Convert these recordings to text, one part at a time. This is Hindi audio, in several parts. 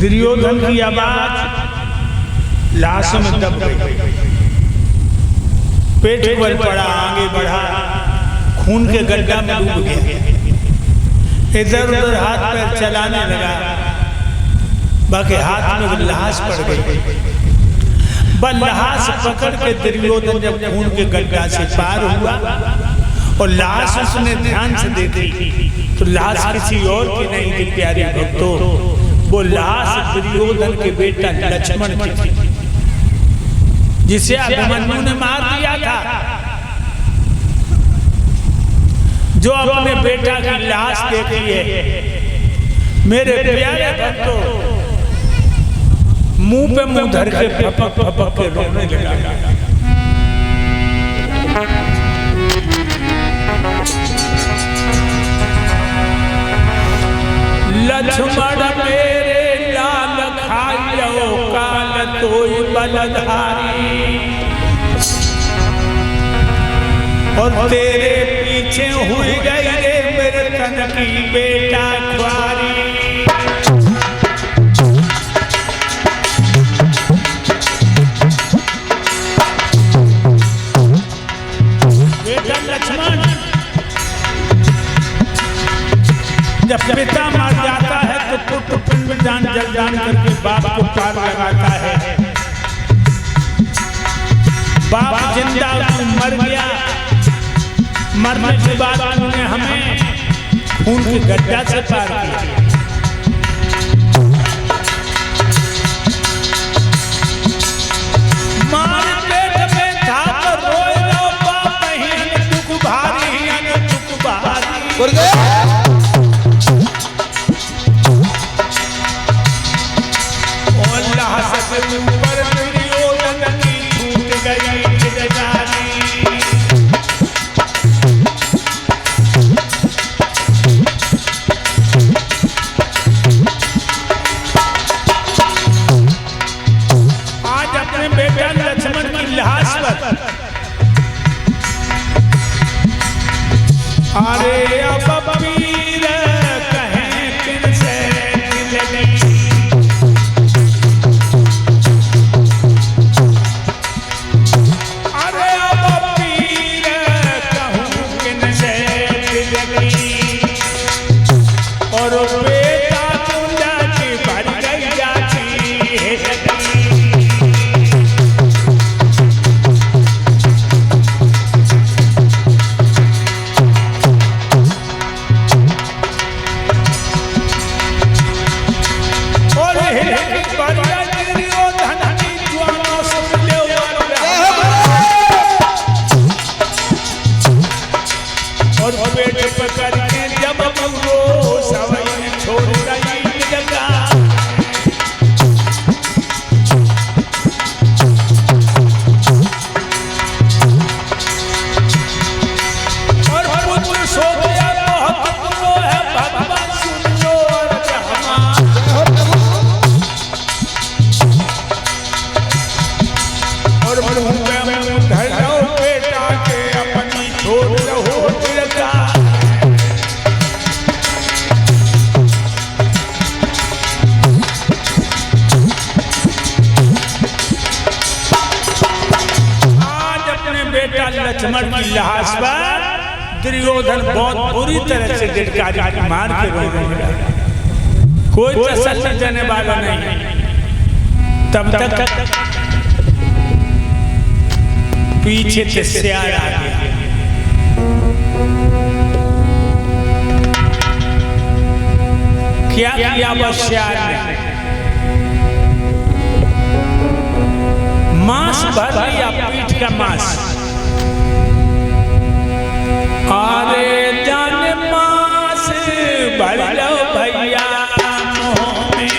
दुर्योधन की आवाज लाश में दब गई, पेट पर पड़ा, आगे बढ़ा, खून के गड्ढा में डूब गया, इधर उधर हाथ पैर चलाने लगा, बाकी हाथ में लाश पड़ गई। बस लाश पकड़ के दुर्योधन जब खून के गड्ढा से पार हुआ और लाश उसने ध्यान से देखी तो लाश किसी और की नहीं थी प्यारे भक्तों, वो लाश दुर्योधन के बेटा लक्ष्मण की थी, जिसे अभिमन्यु ने मार दिया था। जो अपने बेटा की लाश देखी है मेरे प्यारे भक्तों, मुंह पे मुंह धर के फपक फपक के रोने लगा। लक्ष्मण मेरे लाल खाइयो काल तोई बलधारी, और तेरे पीछे हुई गई रे मेरे तन की बेटा ख्वारी। बेटा लक्ष्मण जब पिता मर जाता है तो पुत्र पिंडदान जलदान करके बाप को पार लगाता है। बाप जिंदा मर गया, मरने के बाद उन्होंने हमें खून के गड्ढा से पार किया। मां पेट में था तो रोए लो बाप, नहीं दुख भारी दुख भारी। ऊपर दुर्योधन की छूट गई जगानी। आज अपने बेटा लक्ष्मण की लाश पर अरे अब पीर कहें किनसे मिलनी, लक्ष्मण की लाश पर दुर्योधन बहुत बुरी तरह से गिरकारी मार के रोने लगा। कोई तसल्ली देने वाला नहीं। तब तक पीछे से सियार आ गया। क्या किया वो सियार ने? मांस भर लिया, पीठ का मांस। अरे जान मांस भर लो भैया मुंह में,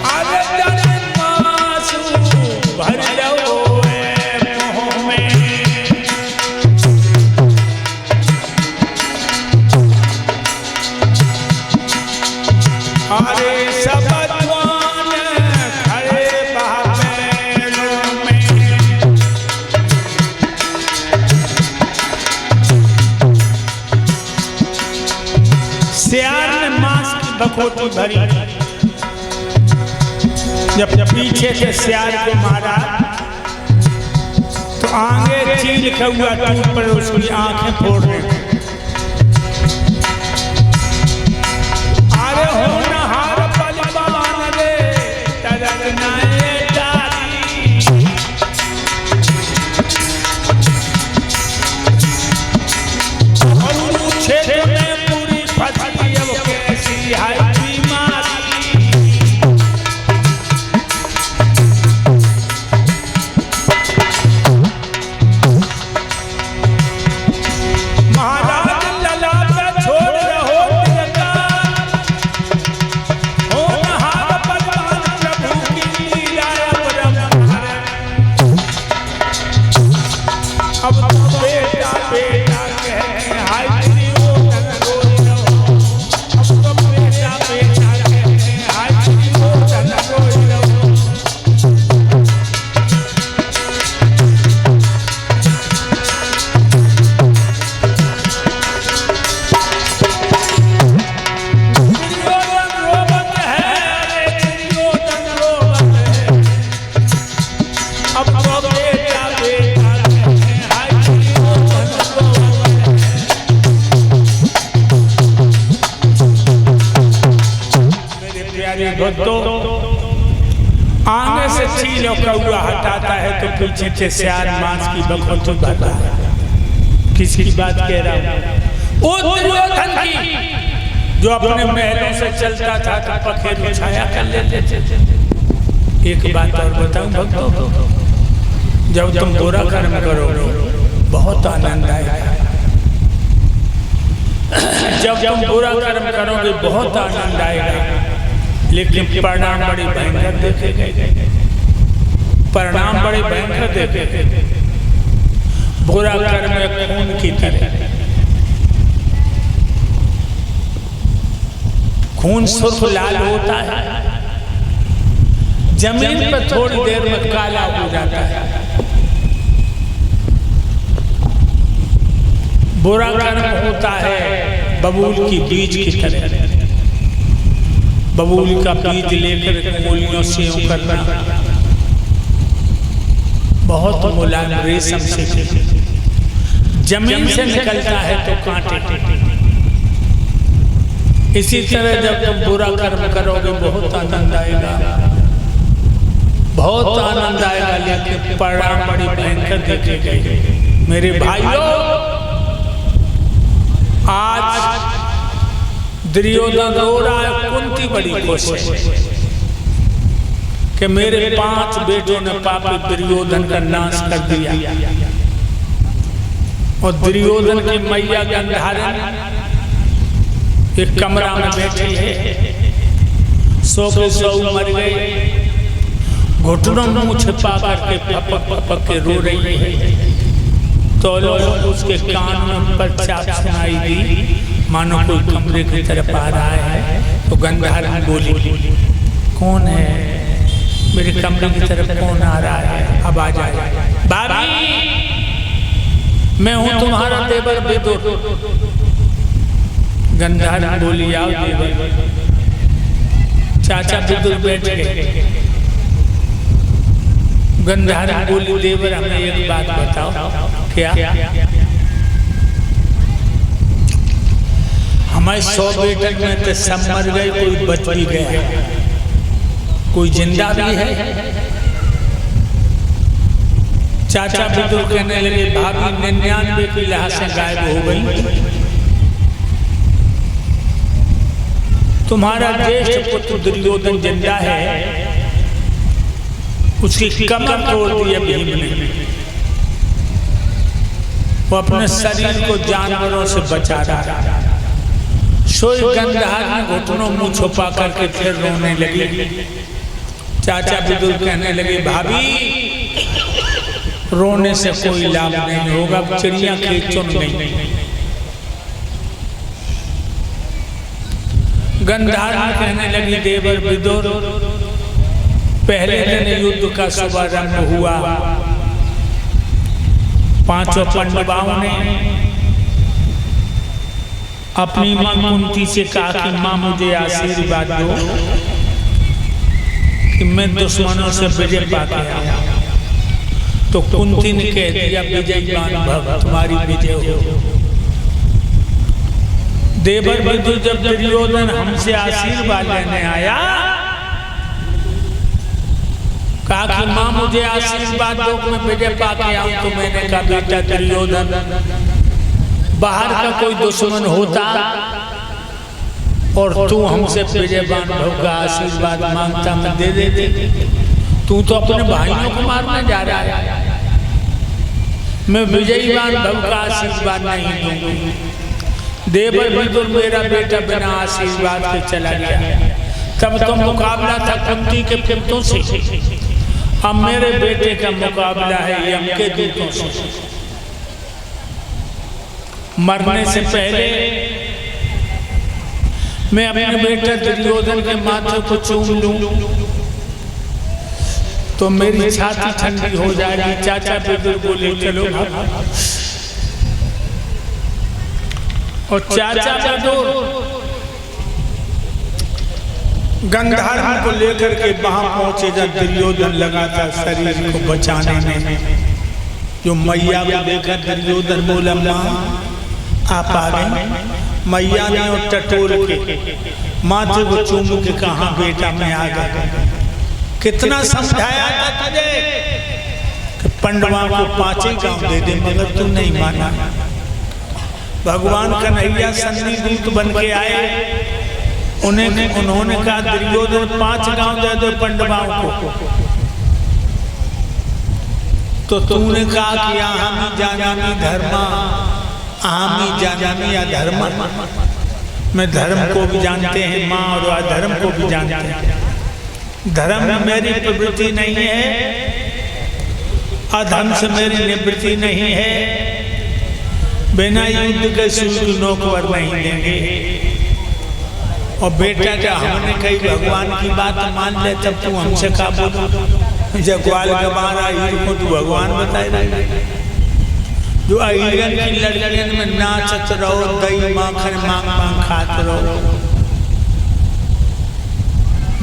अरे जान मांस भर लो मुंह में। अरे सब खड़े बाप बखोटी भरी। जब पीछे से सियार को मारा तो आगे चील का हुआ टूट पर उसकी आंखें फोड़ रहे। अरे होनहार बलवान रे तरकनाए क्षेत्र में पूरी फसी अब कैसी है बीमारी। महाराज लला पे छोड़ रहो तिलका, होनहार बलवान प्रभु की लीला परम्परा। अब तो बेटा बेटा कहते हाय आगे से चील और कौआ हटाता है तो पीछे से सियार मांस की बखोटी भरता है। किसकी बात कह रहा हूँ? वो दुर्योधन की, जो अपने महलों से चलता था तो पखेरु छाया कर लेते थे। एक बात और बताऊं भक्तों, जब तुम बुरा कर्म करोगे बहुत आनंद आएगा। जब तुम बुरा कर्म करोगे बहुत आनंद आएगा, लेकिन परिणाम बड़ी भयंकर देखेंगे। परिणाम बड़े भयंकर देखेंगे। बुरा कर्म खून की तरह, खून सुर्ख लाल होता है, जमीन पर थोड़ी देर में काला हो जाता है। बुरा कर्म होता है बबूल की बीज की तरह। बबूल का बीज लेकर मूलियों से करना बहुत मुलायम रेशम से जमीन से निकलता है तो कांटे। इसी तरह जब तुम बुरा कर्म करोगे बहुत आनंद आएगा, बहुत आनंद आएगा, लेकिन परिणाम बड़ी भयंकर देखेंगे। मेरे भाइयों, आज दुर्योधन रो रहा है, कुंती बड़ी खुश है कि मेरे 5 बेटों ने पापी दुर्योधन का नाश कर दिया। और दुर्योधन की मैया गंधारी एक कमरा में बैठी है, 100 के 100 मर गए, घुटनों में मुँह छिपा करके पपक पपक के रो रही है। तो लोग उसके कान पर चाप सुनाई दी, मानो कोई कमरे की तरफ आ रहा है। तो गंधारी बोली, कौन है? मेरे कमरे की तरफ कौन आ रहा है? अब आ जाए। भाभी, मैं हूं तुम्हारा देवर विदुर। गंधारी बोली, आओ देवर। चाचा विदुर बैठ गए। गंधारी बोली, देवर हमें एक बात बताओ। क्या? हमारे 100 बेटन में तो सब मर गए, कोई बच भी गया, कोई जिंदा भी है। चाचा विदुर कहने लगे, भाभी 99 की लाशें गायब हो गई। तुम्हारा ज्येष्ठ पुत्र दुर्योधन जिंदा है, उसकी कमर तोड़ दी भीम ने। वो अपने शरीर को जानवरों से बचा रहा। सोई गंधारी घुटनों मुंह छुपा करके फिर रोने लगी। चाचा विदुर कहने लगे, भाभी रोने से कोई लाभ नहीं होगा, चिड़िया की चुन गई। गंधारी कहने लगी, देवर विदुर, पहले दिन युद्ध का शुभारंभ हुआ। 5 पांडवों ने अपनी मां कुंती से कहा कि मां मुझे आशीर्वाद दो कि मैं दुश्मनों से विजय पाके आया। तो कुंती ने कह दिया विजयवान भव, तुम्हारी विजय हो। देवर विदुर जब दुर्योधन हमसे आशीर्वाद लेने आया, कहा कि मां मुझे आशीर्वाद दो कि मैं विजय पाके आऊं। तो मैंने कहा बेटा दुर्योधन, बाहर का कोई दुश्मन होता और तू हमसे विजयवान भव का आशीर्वाद मांगता, मैं दे देती। तू तो अपने भाइयों को मारने जा रहा है, मैं विजयवान भव का आशीर्वाद नहीं दूंगी। देवर विदुर मेरा बेटा बिना आशीर्वाद के चला गया। तब तो मुकाबला था कुंती के पुत्रों से, अब मेरे बेटे का मुकाबला है यम के दूतों से। मरने से पहले मैं अपने बेटे दुर्योधन के माथे को चूम लूं तो मेरी छाती ठंडी हो जाएगी। चाचा विदुर बोले चलो। और चाचा विदुर गंधर्व को लेकर के वहां पहुंचे। जब दुर्योधन लगा था शरीर को बचाने में, जो मैया को देखकर दुर्योधन बोला मां आप आ गए। मैया ने और टटोल के माथे को चूम के कहा बेटा मैं आ गया। कितना समझाया था तुझे कि पंडवा को 5 गांव दे दे, मगर तू नहीं माना। भगवान कन्हैया सन्नी दूत बन के आए, उन्होंने कहा दुर्योधन 5 गांव दे दो पंडवाओं को। तो तूने कहा कि आमी जानामी धर्मा, आमी जानामी अधर्मा। मैं धर्म को भी जानते हैं माँ और अधर्म को भी जानते हैं। धर्म में मेरी प्रवृत्ति नहीं है, अधर्म से मेरी निवृत्ति नहीं है। बिना युद्ध के शुल्क नौकर नहीं देंगे। और बेटा क्या हमने कही भगवान की बात मान ले, तब तू हमसे का बोल। जब ग्वाल गवारा हीर को तू भगवान बताए रहे। जो अहिरन की लड़कियन में नाचत रहो, दही माखन मांग मांग खात रहो।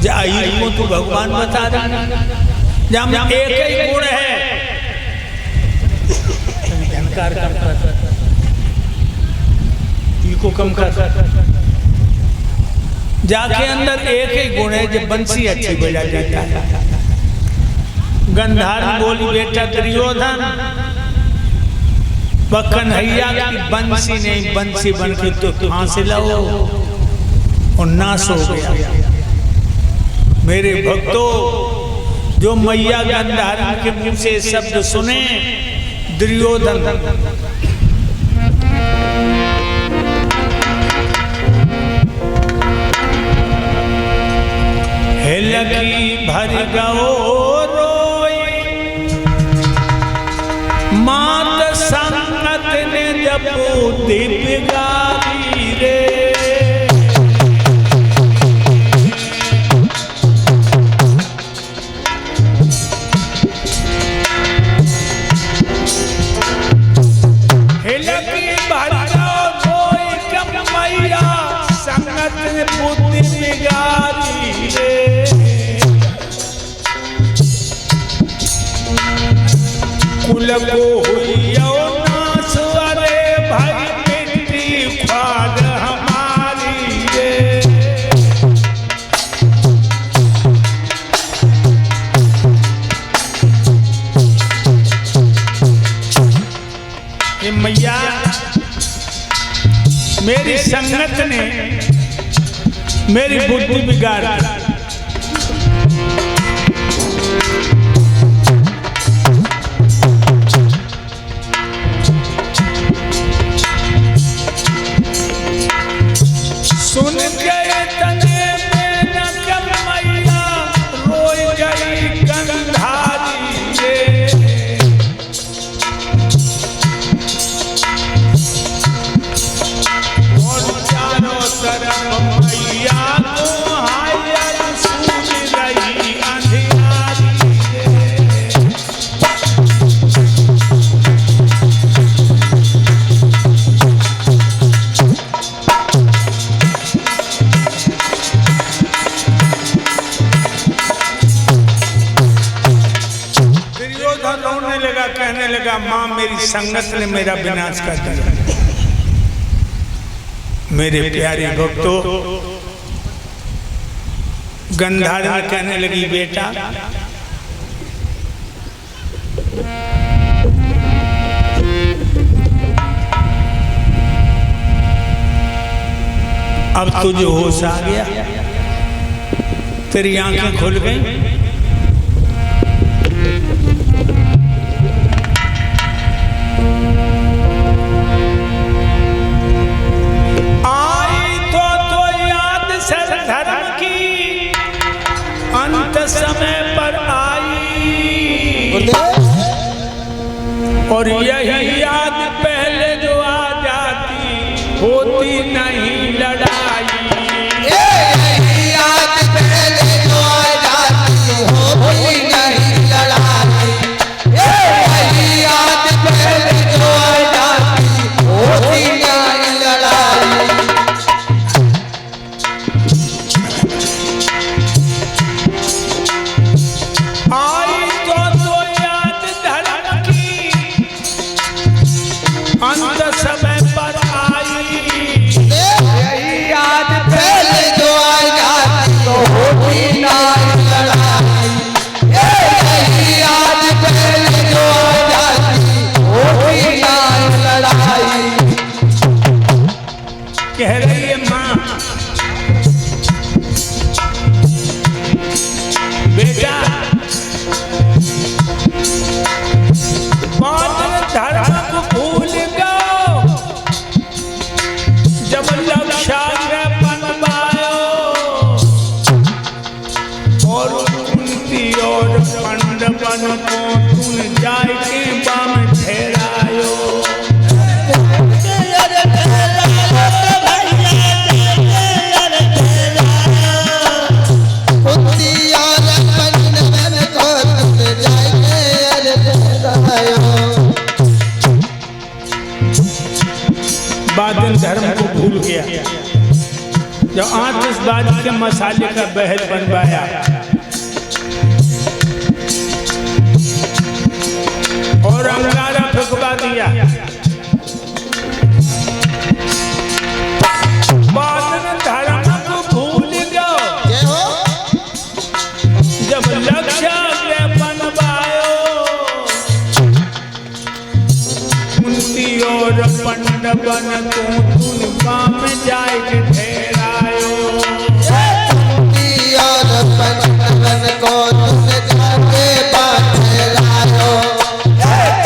जो अहिर को तू भगवान बता रहा, जब एक ही गुण है अहंकार कम कर, ईगो कम कर। जाके अंदर एक ही गुण है, जब बंसी अच्छी बजा जाता है। गंधार बोली बेटा दुर्योधन, वह कन्हैया की बंसी नहीं बंसी बन के तो फांसी लो और नाश हो गया। मेरे भक्तों, जो मैया गंधारी के मुंह से शब्द सुने, दुर्योधन हेलकी भर गओ मात संगत ने जब दीप गारी रे। हिलकी भरगो कोई कम मैया संगत ने बुद्धि बिगारी रे। कुल को हुई नाश, अरे भाई मिट्टी खाद हमारी रे। ये मैया मेरी संगत ने मेरी बुद्धि बिगाड़ दी। सुन गए तने में न कम मैया रोई गई गंधारी रे। और चारों तरफ मैया को हाय लगा माँ मेरी संगत ने मेरा विनाश कर दिया। मेरे प्यारे भक्तों, गंधारी कहने लगी बेटा अब तुझे होश आ गया, तेरी आंखें खुल गई। आई तो याद से धर्म की अंत समय पर आई, और यही याद पहले जो आ जाती होती नहीं लड़ाई। यही याद पहले जो आ जाती होती नहीं लड़ाई। यही याद पहले जो आ जाती होती नहीं लड़ाई। आई तो याद धर्म की अंत समय पर आई, यही याद पहले जो आ जाती होती नहीं लड़ाई। यही याद पहले जो आ जाती होती नहीं लड़ाई। कह रही है माँ बेटा बादल धर्म को भूल गो, जब लक्षाग्रह बनवायो और कुंती और पंड बन को तुम जाय के बाम ठहरायो। बादल धर्म को भूल गया, जब आतिशबाजी के मसाले का बहल बनवाया और अंगारा फुकवा दिया। बादल धर्म को भूल गया, जब लक्षाग्रह बनवायो कुंती और पंड बन को तुम काम जाय के ठहरायो। कुंती और पंड बन को तुम जाके बांधे लायो।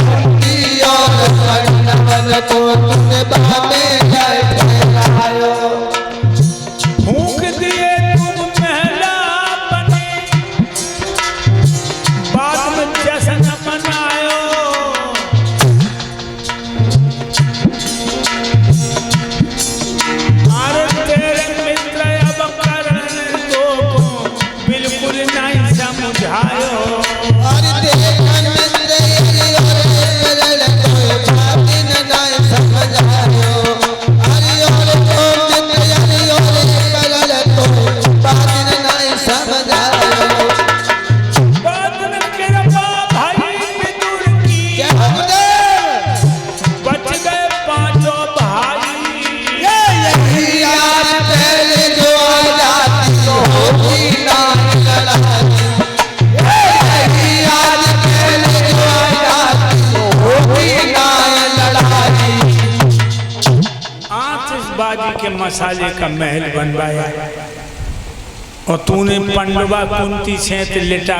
कुंती और पंड बन को तुम बांधे जाके लायो। फूंक दिए तुम महला बने, बाद में जश्न मनायो। अरे तेरे मित्र अब करने दो को बिल्कुल नहीं समझायो। और देखन मित्र और कोई बात नहीं समझायो। अरे और तो मित्र और कोई बात नहीं समझायो। बात न कृपा भाई विदुर की, बच गए पांचों भाई। यही याद पहले जो आ जाती होती नहीं लड़ाई। यही याद पहले जो आ जाती होती नहीं लड़ाई। आतिशबाजी के मसाले का महल बनवाया और तूने पंडवा कुंती से लिटा